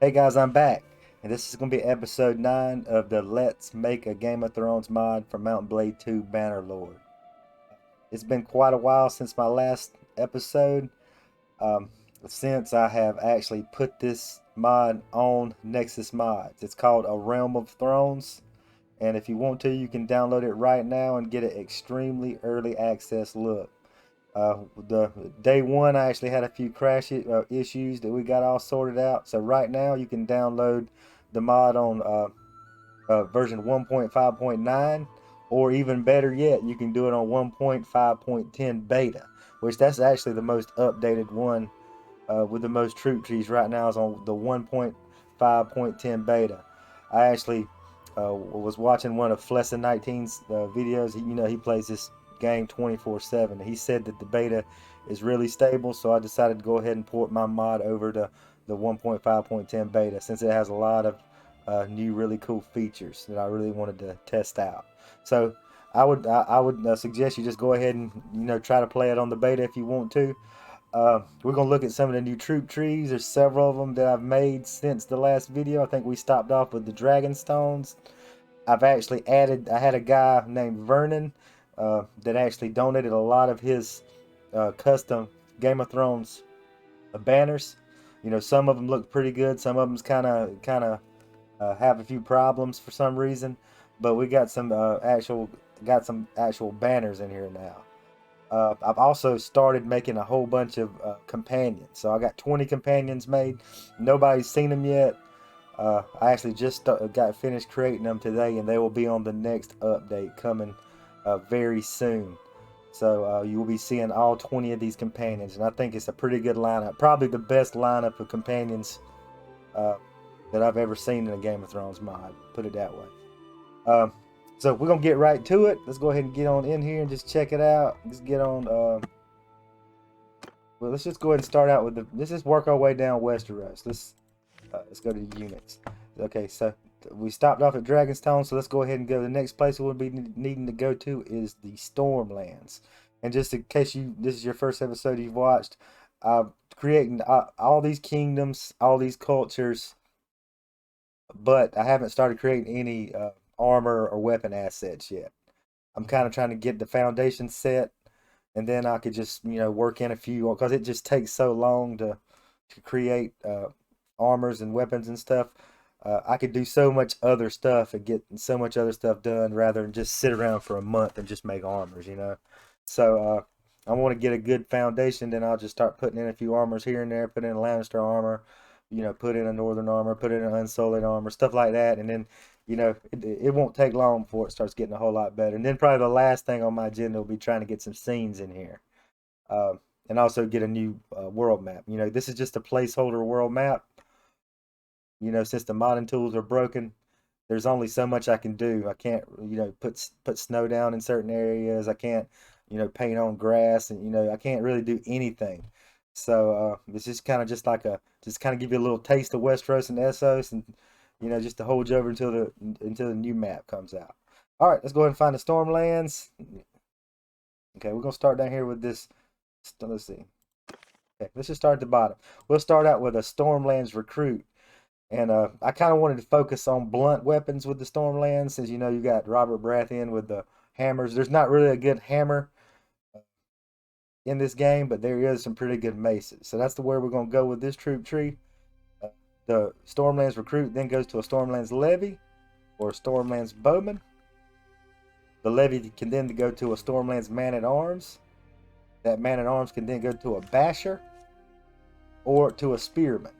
Hey guys, I'm back, and this is going to be episode 9 of the Let's Make a Game of Thrones mod for Mount Blade 2 Bannerlord. It's been quite a while since my last episode, um, since I have actually put this mod on Nexus Mods. It's called A Realm of Thrones, and if you want to, you can download it right now and get an extremely early access look. The day one, I actually had a few issues that we got all sorted out. So right now, you can download the mod on version 1.5.9, or even better yet, you can do it on 1.5.10 beta, which that's actually the most updated one with the most troop trees right now is on the 1.5.10 beta. I actually was watching one of Flessin 19's videos. He plays this game 24/7. He said that the beta is really stable, so I decided to go ahead and port my mod over to the 1.5.10 beta since it has a lot of new really cool features that I really wanted to test out. So I would suggest you just go ahead and try to play it on the beta if you want to. We're going to look at some of the new troop trees. There's several of them that I've made since the last video. I think we stopped off with the dragon stones. I've actually added, I had a guy named Vernon that actually donated a lot of his custom Game of Thrones banners. Some of them look pretty good. Some of them's kind of have a few problems for some reason, but we got some actual banners in here now. I've also started making a whole bunch of companions. So I got 20 companions made. Nobody's seen them yet. I actually just got finished creating them today, and they will be on the next update coming very soon. So you will be seeing all 20 of these companions, and I think it's a pretty good lineup. Probably the best lineup of companions uh, that I've ever seen in a Game of Thrones mod. Put it that way. Um, so we're gonna get right to it. Let's go ahead and get on in here and just check it out. Let's get on. Well, let's just go ahead and start out with the. Let's just work our way down Westeros. Let's go to units. Okay, so we stopped off at Dragonstone, so let's go ahead and go. The next place we'll be needing to go to is the Stormlands. And just in case this is your first episode you've watched, creating all these kingdoms, all these cultures, but I haven't started creating any armor or weapon assets yet. I'm kind of trying to get the foundation set, and then I could just work in a few because it just takes so long to create armors and weapons and stuff. I could do so much other stuff and get so much other stuff done rather than just sit around for a month and just make armors. So I want to get a good foundation, then I'll just start putting in a few armors here and there, put in a Lannister armor, put in a Northern armor, put in an Unsullied armor, stuff like that, and then it won't take long before it starts getting a whole lot better. And then probably the last thing on my agenda will be trying to get some scenes in here, and also get a new world map. This is just a placeholder world map. Since the modding tools are broken, there's only so much I can do. I can't, put snow down in certain areas. I can't, paint on grass, and I can't really do anything. So it's just kind of just kind of give you a little taste of Westeros and Essos, and just to hold you over until the new map comes out. All right, let's go ahead and find the Stormlands. Okay, we're gonna start down here with this. Let's see. Okay, let's just start at the bottom. We'll start out with a Stormlands recruit. And I kind of wanted to focus on blunt weapons with the Stormlands, since you got Robert Baratheon with the hammers. There's not really a good hammer in this game, but there is some pretty good maces. So that's the way we're going to go with this troop tree. The Stormlands recruit then goes to a Stormlands levy or a Stormlands bowman. The levy can then go to a Stormlands man at arms. That man at arms can then go to a basher or to a spearman.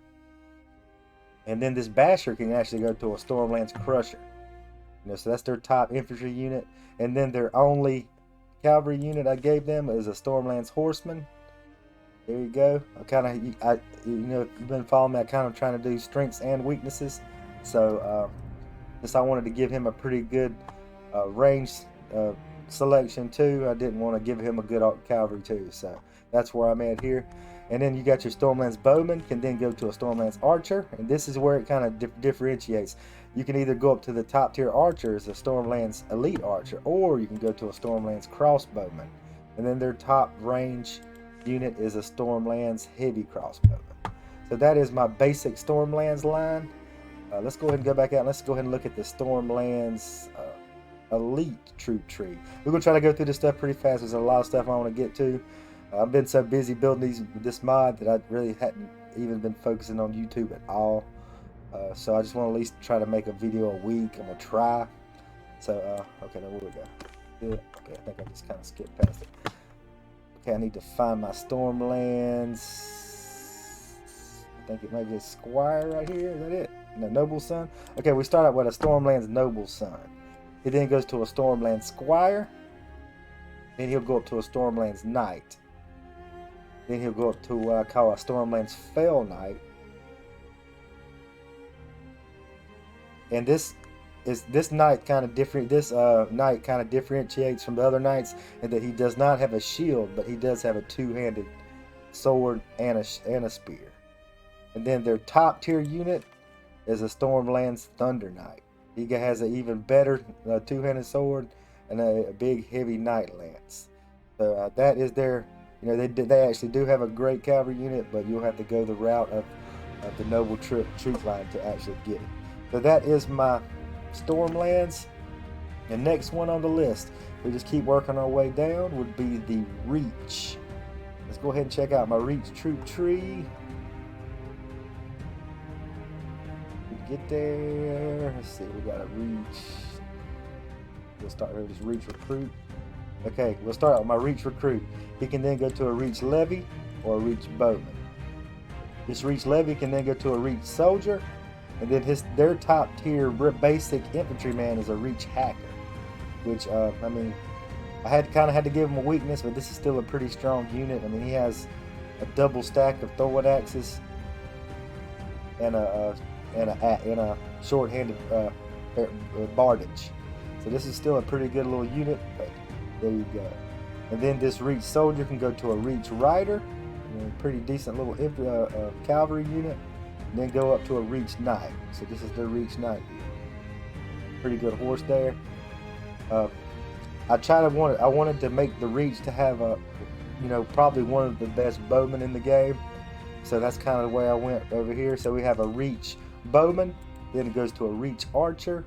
And then this basher can actually go to a Stormlands crusher. So that's their top infantry unit. And then their only cavalry unit I gave them is a Stormlands horseman. There you go. If you've been following me, I kind of trying to do strengths and weaknesses. So since I wanted to give him a pretty good range selection too, I didn't want to give him a good cavalry too. So that's where I'm at here. And then you got your Stormlands bowman can then go to a Stormlands archer, and this is where it kind of differentiates. You can either go up to the top tier archer as a Stormlands elite archer, or you can go to a Stormlands crossbowman, and then their top range unit is a Stormlands heavy crossbowman. So that is my basic Stormlands line. Let's go ahead and go back out and let's go ahead and look at the Stormlands Elite Troop Tree. We're going to try to go through this stuff pretty fast. There's a lot of stuff I want to get to. I've been so busy building this mod that I really hadn't even been focusing on YouTube at all. So I just want to at least try to make a video a week. I'm going to try. So, okay, now where we go? Yeah, okay, I think I just kind of skipped past it. Okay, I need to find my Stormlands. I think it might be a Squire right here. Is that it? No, Noble Son. Okay, we start out with a Stormlands Noble Son. He then goes to a Stormlands Squire. Then he'll go up to a Stormlands Knight. Then he'll go up to what I call a Stormlands Fell Knight. And this knight kind of different. This knight kind of differentiates from the other knights in that he does not have a shield, but he does have a two-handed sword and a spear. And then their top tier unit is a Stormlands Thunder Knight. He has an even better two-handed sword and a big heavy knight lance. So that is their, they actually do have a great cavalry unit, but you'll have to go the route of the noble troop line to actually get it. So that is my Stormlands. The next one on the list, we just keep working our way down, would be the Reach. Let's go ahead and check out my Reach troop tree. Get there. Let's see, we got a Reach. We'll start with this Reach Recruit. Okay, we'll start with my Reach Recruit. He can then go to a Reach Levy or a Reach Bowman. This Reach Levy can then go to a Reach Soldier, and then their top tier basic infantryman is a Reach Hacker, which I mean, I kind of had to give him a weakness, but this is still a pretty strong unit. I mean, he has a double stack of throwing axes and a short-handed bardage. So this is still a pretty good little unit, but there you go. And then this Reach Soldier can go to a Reach Rider, pretty decent little cavalry unit, and then go up to a Reach Knight. So this is their Reach Knight. Pretty good horse there. I wanted to make the Reach to have a, probably one of the best bowmen in the game. So that's kind of the way I went over here. So we have a Reach Bowman, then it goes to a Reach Archer,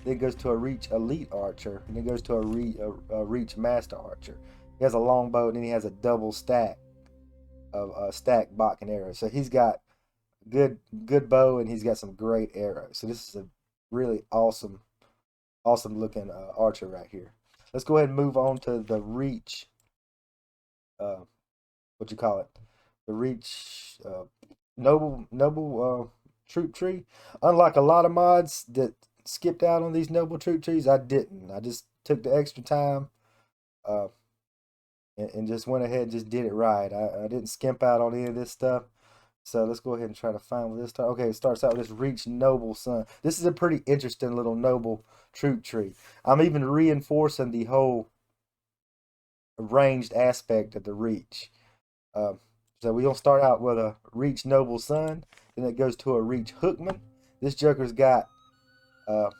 then it goes to a Reach Elite Archer, and then it goes to a Reach Master Archer. He has a long bow, and then he has a double stack of stacked bok and arrows. So he's got good bow, and he's got some great arrows. So this is a really awesome looking archer right here. Let's go ahead and move on to the Reach. The Reach noble troop tree. Unlike a lot of mods that skipped out on these noble troop trees, I didn't. I just took the extra time and just went ahead and just did it right. I didn't skimp out on any of this stuff. So let's go ahead and try to find what this starts. Okay, it starts out with this Reach Noble Son. This is a pretty interesting little noble troop tree. I'm even reinforcing the whole ranged aspect of the Reach. So we're going to start out with a Reach Noble Son. Then it goes to a Reach Hookman. This joker's got a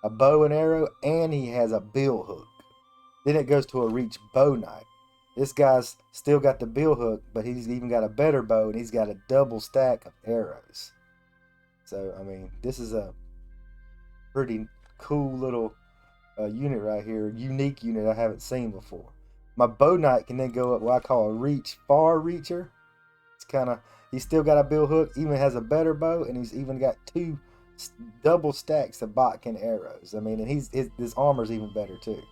bow and arrow, and he has a bill hook. Then it goes to a Reach Bow Knight. This guy's still got the bill hook, but he's even got a better bow, and he's got a double stack of arrows. So, I mean, this is a pretty cool little unit right here. Unique unit I haven't seen before. My Bow Knight can then go up what I call a Reach Far Reacher. It's he's still got a bill hook, even has a better bow, and he's even got two double stacks of bok and arrows. I mean, and his armor's even better too.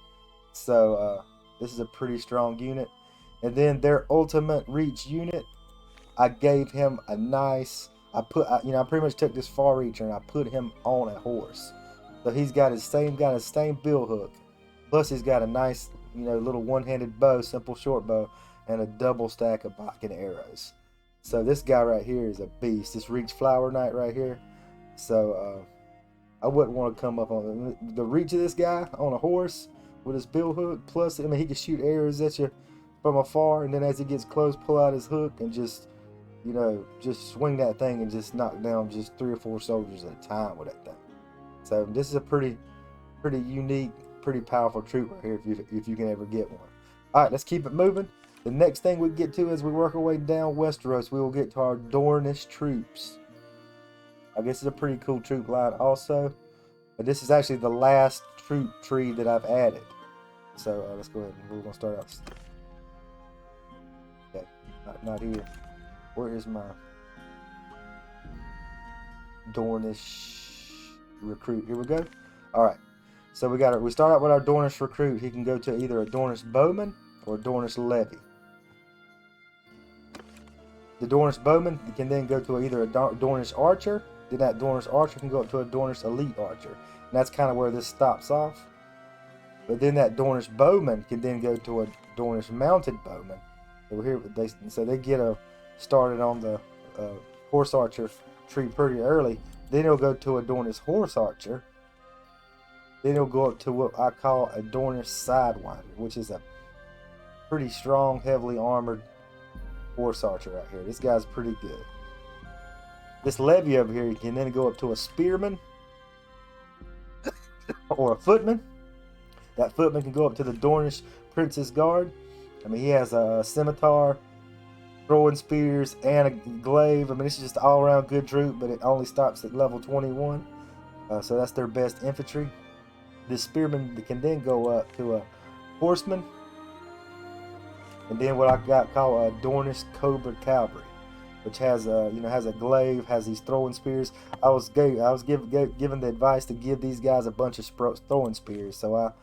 So this is a pretty strong unit. And then their ultimate Reach unit, I gave him a nice. I pretty much took this Far Reacher and I put him on a horse. So he's got his same bill hook, plus he's got a nice little one-handed bow, simple short bow, and a double stack of bok and arrows. So this guy right here is a beast. This Reach Flower Knight right here. So I wouldn't want to come up on the reach of this guy on a horse with his bill hook. Plus, I mean, he can shoot arrows at you from afar, and then as he gets close, pull out his hook and just swing that thing and just knock down just 3 or 4 soldiers at a time with that thing. So this is a pretty unique, pretty powerful troop right here if you can ever get one. All right, let's keep it moving. The next thing we get to as we work our way down Westeros, we will get to our Dornish Troops. I guess it's a pretty cool troop line also. But this is actually the last troop tree that I've added. So let's go ahead and we're going to start out. Okay, not here. Where is my Dornish recruit? Here we go. Alright. So we start out with our Dornish recruit. He can go to either a Dornish bowman or a Dornish levy. The Dornish bowman can then go to either a Dornish archer. Then that Dornish archer can go up to a Dornish elite archer. And that's kind of where this stops off. But then that Dornish bowman can then go to a Dornish mounted bowman. So they get started on the horse archer tree pretty early. Then he'll go to a Dornish horse archer. Then he'll go up to what I call a Dornish sidewinder, which is a pretty strong, heavily armored horse archer right here. This guy's pretty good. This levy over here can then go up to a spearman or a footman. That footman can go up to the Dornish Prince's Guard. I mean, he has a scimitar, throwing spears, and a glaive. I mean, it's just an all-around good troop, but it only stops at level 21. So that's their best infantry. This spearman can then go up to a horseman. And then what I got called a Dornish Cobra Cavalry, which has a glaive, has these throwing spears. I was given the advice to give these guys a bunch of throwing spears, so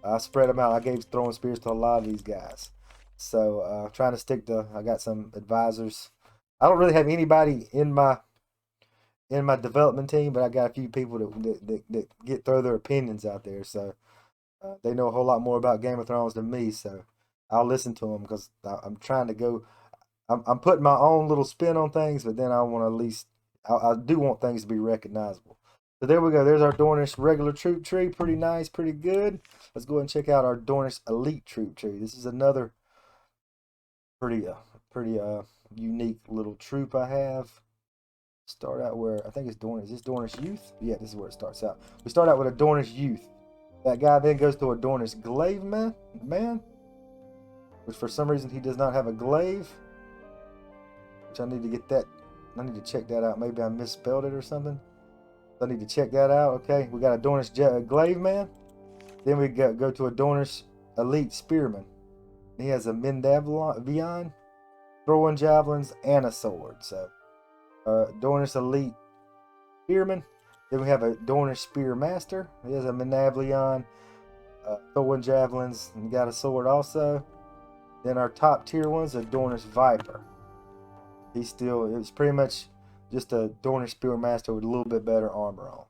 I spread them out. I gave throwing spears to a lot of these guys. So trying to stick to. I got some advisors. I don't really have anybody in my development team, but I got a few people that throw their opinions out there. So they know a whole lot more about Game of Thrones than me. So I'll listen to them because I'm trying to go. I'm putting my own little spin on things, but then I want to at least. I do want things to be recognizable. So there we go. There's our Dornish regular troop tree. Pretty nice, pretty good. Let's go ahead and check out our Dornish elite troop tree. This is another pretty unique little troop I have. Start out where I think it's Dornish. Is this Dornish youth? Yeah, this is where it starts out. We start out with a Dornish youth. That guy then goes to a Dornish glaive man, which for some reason he does not have a glaive. Which I need to get that. I need to check that out. Maybe I misspelled it or something. I need to check that out. Okay, we got a Dornish glaive man. Then we go to a Dornish elite spearman. He has a Mendavion, throwing javelins, and a sword. So, Dornish elite spearman. Then we have a Dornish spear master. He has a Mendavion, throwing javelins, and got a sword also. Then our top tier one's a Dornish viper. It's pretty much just a Dornish spear master with a little bit better armor on.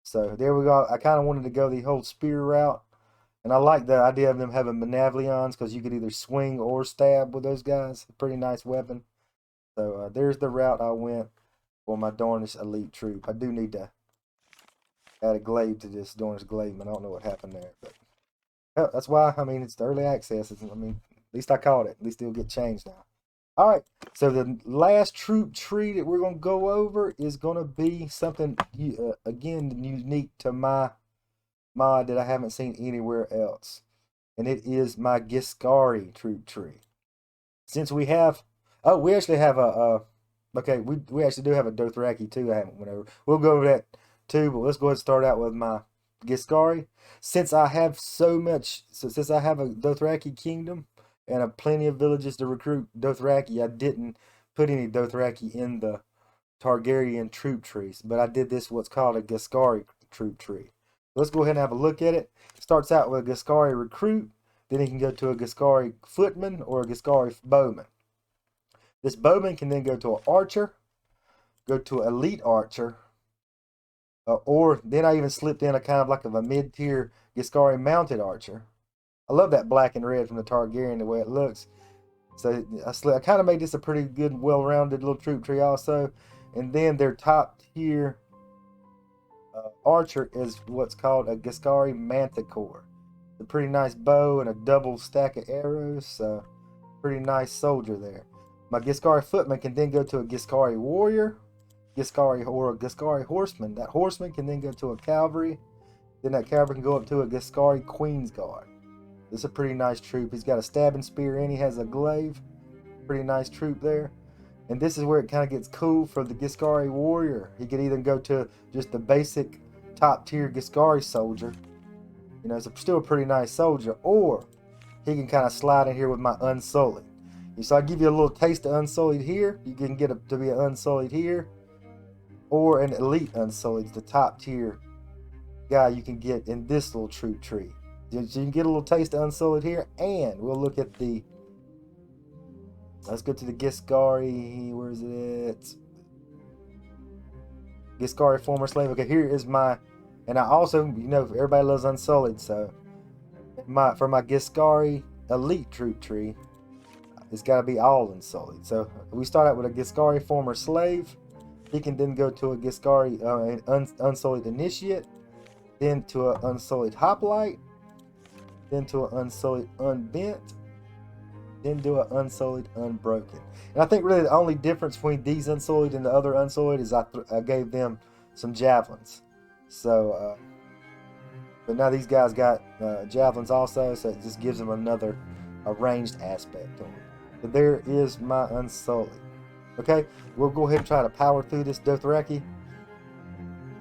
So there we go. I kind of wanted to go the whole spear route. And I like the idea of them having Mendavions because you could either swing or stab with those guys. A pretty nice weapon. So there's the route I went for my Dornish elite troop. I do need to add a glaive to this Dornish glaive. I don't know what happened there. But that's why, I mean, it's the early access. At least I caught it. At least it'll get changed now. Alright, so the last troop tree that we're going to go over is going to be something, again, unique to my mod that I haven't seen anywhere else. And it is my Giscari troop tree. Since we have, we actually have we actually do have a Dothraki too. I haven't went over. We'll go over that too, but let's go ahead and start out with my Giscari. Since I have since I have a Dothraki kingdom, and plenty of villages to recruit Dothraki, I didn't put any Dothraki in the Targaryen troop trees, but I did what's called a Giscari troop tree. Let's go ahead and have a look at it. It starts out with a Giscari recruit, then he can go to a Giscari footman or a Giscari bowman. This bowman can then go to an archer, go to an elite archer, or then I even slipped in a kind of like a mid-tier Giscari mounted archer. I love that black and red from the Targaryen, the way it looks. So I kind of made this a pretty good, well-rounded little troop tree also. And then their top tier archer is what's called a Giscari Manticore. A pretty nice bow and a double stack of arrows. So pretty nice soldier there. My Giscari footman can then go to a Giscari warrior, or a Giscari horseman. That horseman can then go to a cavalry. Then that cavalry can go up to a Giscari Queen's Guard. This is a pretty nice troop. He's got a stabbing spear and he has a glaive. Pretty nice troop there. And this is where it kind of gets cool for the Giscari warrior. He could either go to just the basic top tier Giscari soldier. You know, it's still a pretty nice soldier. Or he can kind of slide in here with my Unsullied. So I give you a little taste of Unsullied here. You can get to be an Unsullied here. Or an elite Unsullied, the top tier guy you can get in this little troop tree. So you can get a little taste of Unsullied here. And we'll look at the... Let's go to the Giscari. Where is it? Giscari former slave. Okay, here is my... And I also, you know, everybody loves Unsullied, so... For my Giscari elite troop tree, it's got to be all Unsullied. So we start out with a Giscari former slave. He can then go to a Giscari Unsullied initiate, then to an Unsullied hoplite, then to an Unsullied unbent, then do an Unsullied unbroken. And I think really the only difference between these Unsullied and the other Unsullied is I gave them some javelins. So, but now these guys got javelins also, so it just gives them another ranged aspect on it. So there is my Unsullied. Okay, we'll go ahead and try to power through this Dothraki.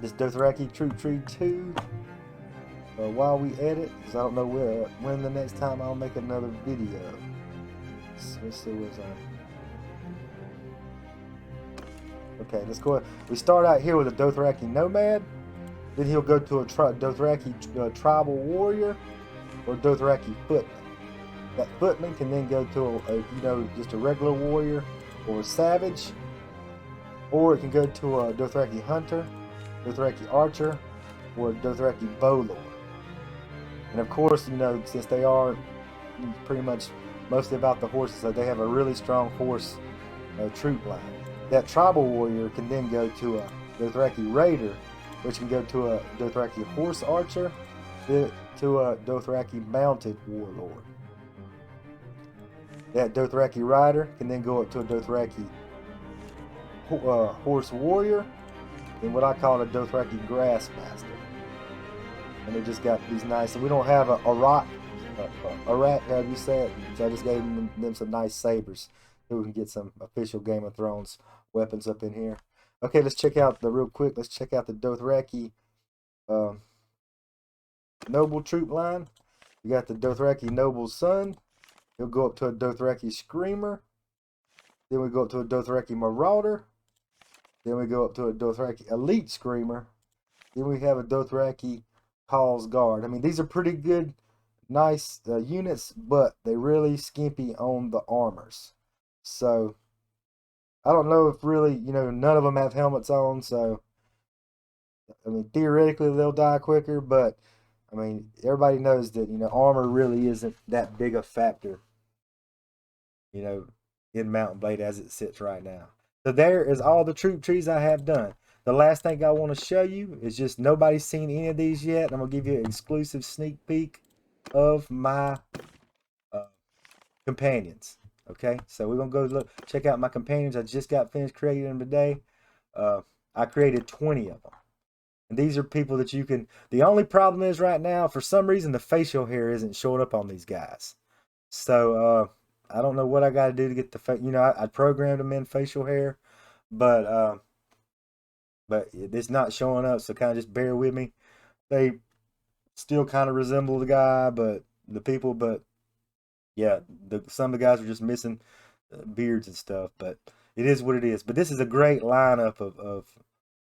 This Dothraki troop tree 2. While we edit, because I don't know when the next time I'll make another video. So let's see what's on. Okay, let's go ahead. We start out here with a Dothraki nomad. Then he'll go to a Dothraki tribal warrior or Dothraki footman. That footman can then go to just a regular warrior or a savage, or it can go to a Dothraki hunter, Dothraki archer, or a Dothraki bowlord. And of course, you know, since they are pretty much mostly about the horses, so they have a really strong horse troop line. That tribal warrior can then go to a Dothraki raider, which can go to a Dothraki horse archer, to a Dothraki mounted warlord. That Dothraki rider can then go up to a Dothraki horse warrior, and what I call a Dothraki grass master. And they just got these nice, and we don't have a rat, how do you say it? So I just gave them some nice sabers, so we can get some official Game of Thrones weapons up in here. Okay, let's check out real quick. Let's check out the Dothraki noble troop line. We got the Dothraki noble's son. He'll go up to a Dothraki screamer. Then we go up to a Dothraki marauder. Then we go up to a Dothraki elite screamer. Then we have a Dothraki Hall's guard. I mean, these are pretty good, nice units, but they really skimpy on the armors. So I don't know if really, you know, none of them have helmets on, so I mean, theoretically they'll die quicker, but I mean, everybody knows that, you know, armor really isn't that big a factor, you know, in Mount & Blade as it sits right now. So there is all the troop trees I have done. The last thing I want to show you is just nobody's seen any of these yet. I'm going to give you an exclusive sneak peek of my companions. Okay, so we're going to go check out my companions. I just got finished creating them today. I created 20 of them. And these are people that you can... The only problem is right now, for some reason, the facial hair isn't showing up on these guys. So, I don't know what I got to do to get the... You know, I programmed them in facial hair, but it's not showing up, so kind of just bear with me. They still kind of resemble the guy, but yeah, some of the guys are just missing beards and stuff, but it is what it is. But this is a great lineup of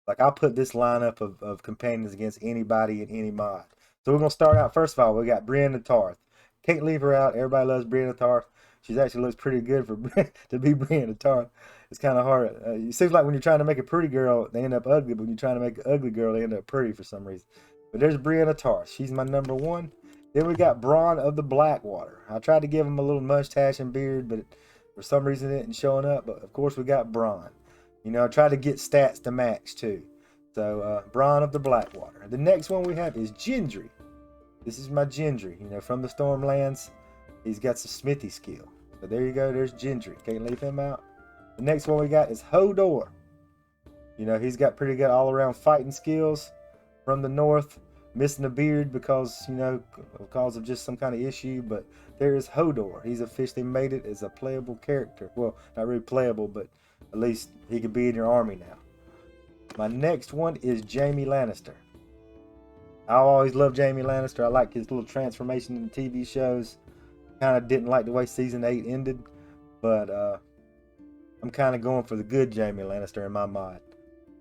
like, I'll put this lineup of companions against anybody in any mod. So we're going to start out, first of all, we got Brienne of Tarth. Can't leave her out. Everybody loves Brienne of Tarth. She actually looks pretty good for to be Brienne of Tarth. It's kind of hard. It seems like when you're trying to make a pretty girl, they end up ugly. But when you're trying to make an ugly girl, they end up pretty for some reason. But there's Brienne of Tarth. She's my number one. Then we got Bronn of the Blackwater. I tried to give him a little mustache and beard, but for some reason it isn't showing up. But of course we got Bronn. You know, I tried to get stats to match too. So Bronn of the Blackwater. The next one we have is Gendry. This is my Gendry. You know, from the Stormlands. He's got some smithy skill. So there you go. There's Gendry. Can't leave him out. The next one we got is Hodor. You know, he's got pretty good all-around fighting skills from the north. missing a beard because, you know, because of just some kind of issue. But there is Hodor. He's officially made it as a playable character. Well, not really playable, but at least he could be in your army now. My next one is Jaime Lannister. I always loved Jaime Lannister. I like his little transformation in the TV shows. Kind of didn't like the way season 8 ended, but I'm kind of going for the good Jaime Lannister in my mod.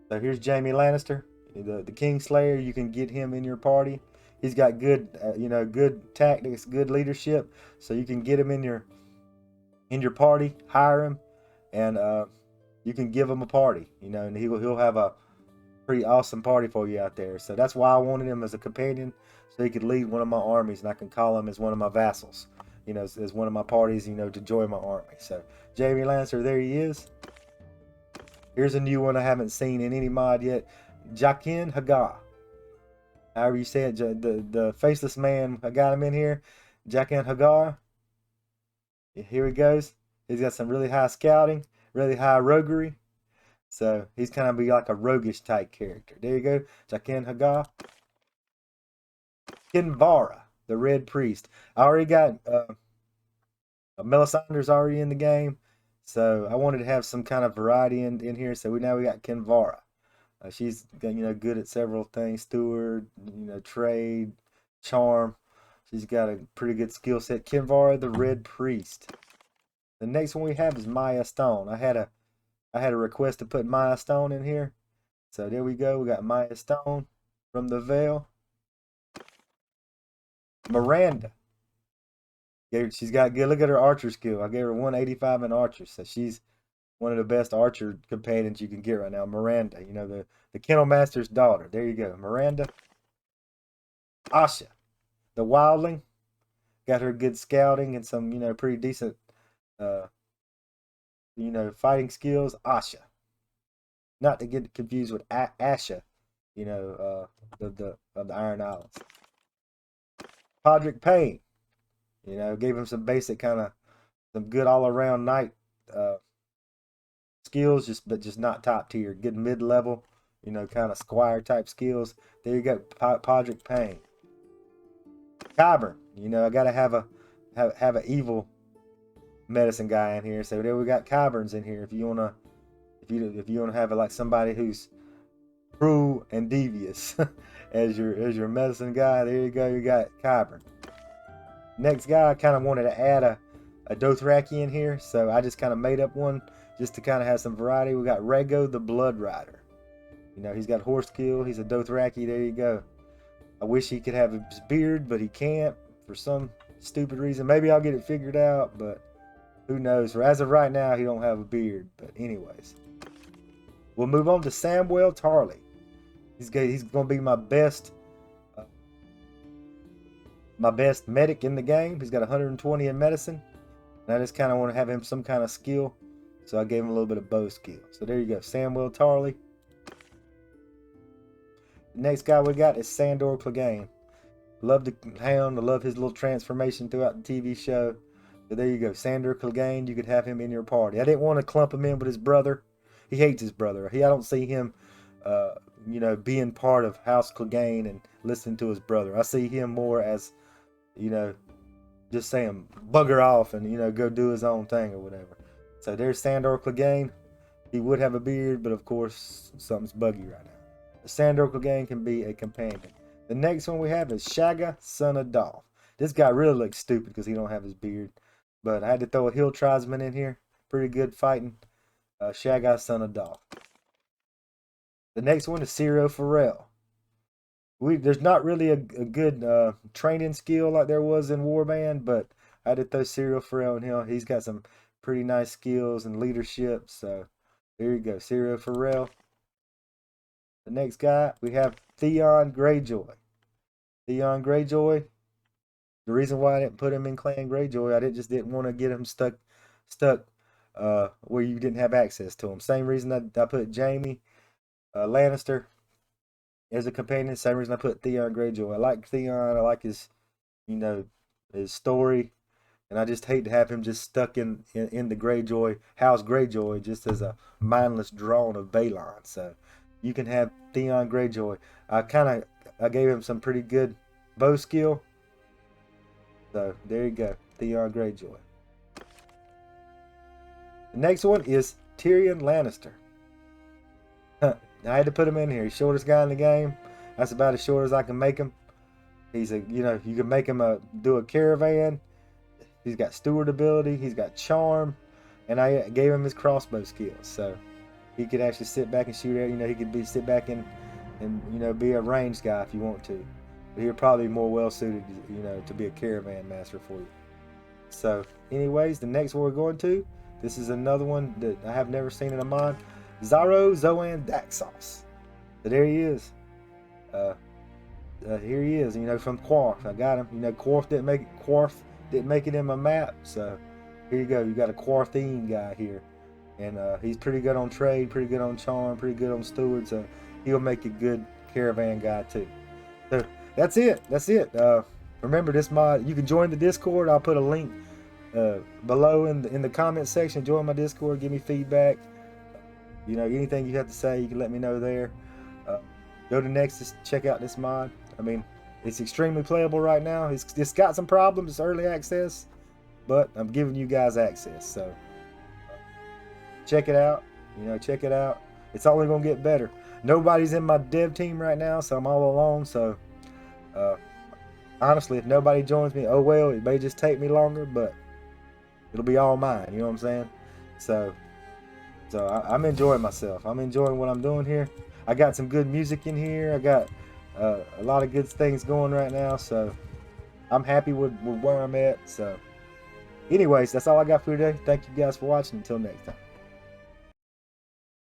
So here's Jaime Lannister, the Kingslayer. You can get him in your party. He's got good, you know, good tactics, good leadership. So you can get him in your party, hire him, and you can give him a party. You know, and he'll have a pretty awesome party for you out there. So that's why I wanted him as a companion, so he could lead one of my armies, and I can call him as one of my vassals. You know, as one of my parties, you know, to join my army. So Jaime Lannister, there he is. Here's a new one I haven't seen in any mod yet. Jaqen H'ghar. However you say it, the faceless man. I got him in here. Jaqen H'ghar. Here he goes. He's got some really high scouting, really high roguery. So he's kind of be like a roguish type character. There you go. Jaqen H'ghar. Kinvara, the Red Priest. I already got Melisandre's already in the game. So I wanted to have some kind of variety in here. So now we got Kinvara. She's, you know, good at several things. Steward, you know, trade, charm. She's got a pretty good skill set. Kinvara, the Red Priest. The next one we have is Maya Stone. I had a request to put Maya Stone in here. So there we go. We got Maya Stone from the Vale. Miranda. She's got good. Look at her archer skill. I gave her 185 in archer. So she's one of the best archer companions you can get right now. Miranda, you know, the Kennel Master's daughter. There you go. Miranda. Asha, the Wildling. Got her good scouting and some, you know, pretty decent, you know, fighting skills. Asha. Not to get confused with Asha, you know, the Iron Islands. Podrick Payne. You know, gave him some basic kind of, some good all-around knight skills, but just not top tier. Good mid-level, you know, kind of squire type skills. There you go, Podrick Payne. Qyburn, you know, I gotta have a evil medicine guy in here. So there we got Qyburns in here. If you wanna have like somebody who's cruel and devious as your medicine guy, there you go. You got Qyburn. Next guy, I kind of wanted to add a Dothraki in here, so I just kind of made up one just to kind of have some variety. We got Rhaego the Blood Rider. You know, he's got horse skill. He's a Dothraki. There you go. I wish he could have his beard, but he can't for some stupid reason. Maybe I'll get it figured out, but who knows? For as of right now, he don't have a beard. But anyways, we'll move on to Samwell Tarly. He's gonna be my best medic in the game. He's got 120 in medicine, and I just kind of want to have him some kind of skill, so I gave him a little bit of bow skill. So there you go, Samwell Tarly. The next guy we got is Sandor Clegane. Love the Hound. I love his little transformation throughout the TV show. So there you go, Sandor Clegane. You could have him in your party. I didn't want to clump him in with his brother. He hates his brother. I don't see him, you know, being part of House Clegane and listening to his brother. I see him more as, you know, just saying bugger off and, you know, go do his own thing or whatever. So there's Sandor Clegane. He would have a beard, but of course something's buggy right now. Sandor Clegane can be a companion. The next one we have is Shagga, son of Dolph. This guy really looks stupid because he don't have his beard, but I had to throw a hill tribesman in here. Pretty good fighting. Shagga, son of Dolph. The next one is Syrio Forel. There's not really a good training skill like there was in Warband, but I had to throw Syrio Forel in here. He's got some pretty nice skills and leadership. So there you go, Syrio Forel. The next guy, we have Theon Greyjoy. Theon Greyjoy. The reason why I didn't put him in Clan Greyjoy, I didn't want to get him stuck where you didn't have access to him. Same reason I put Jaime Lannister as a companion. Same reason I put Theon Greyjoy. I like Theon. I like his, you know, his story, and I just hate to have him just stuck in the Greyjoy House Greyjoy just as a mindless drone of Balon. So you can have Theon Greyjoy. I kind I gave him some pretty good bow skill. So there you go, Theon Greyjoy. The next one is Tyrion Lannister. I had to put him in here. He's shortest guy in the game. That's about as short as I can make him. He's you can make him do a caravan. He's got steward ability. He's got charm, and I gave him his crossbow skills, so he could actually sit back and shoot at. He could sit back and be a ranged guy if you want to. But he'll probably be more well suited, to be a caravan master for you. So, anyways, the next one we're going to. This is another one that I have never seen in a mod. Xaro Zoan Daxos. So there he is. Here he is. From Quarth. I got him. Quarth didn't make it in my map. So here you go. You got a Quarthine guy here, and he's pretty good on trade, pretty good on charm, pretty good on steward. So he'll make a good caravan guy too. So that's it. Remember this mod. You can join the Discord. I'll put a link below in the comment section. Join my Discord, give me feedback. Anything you have to say, you can let me know there. Go to Nexus, check out this mod. I mean, it's extremely playable right now. It's got some problems. It's early access, but I'm giving you guys access. So check it out. Check it out. It's only gonna get better. Nobody's in my dev team right now, so I'm all alone. So honestly, if nobody joins me, oh well. It may just take me longer, but it'll be all mine. You know what I'm saying? So I'm enjoying myself. I'm enjoying what I'm doing here. I got some good music in here. I got a lot of good things going right now. So I'm happy with where I'm at. So anyways, that's all I got for you today. Thank you guys for watching. Until next time.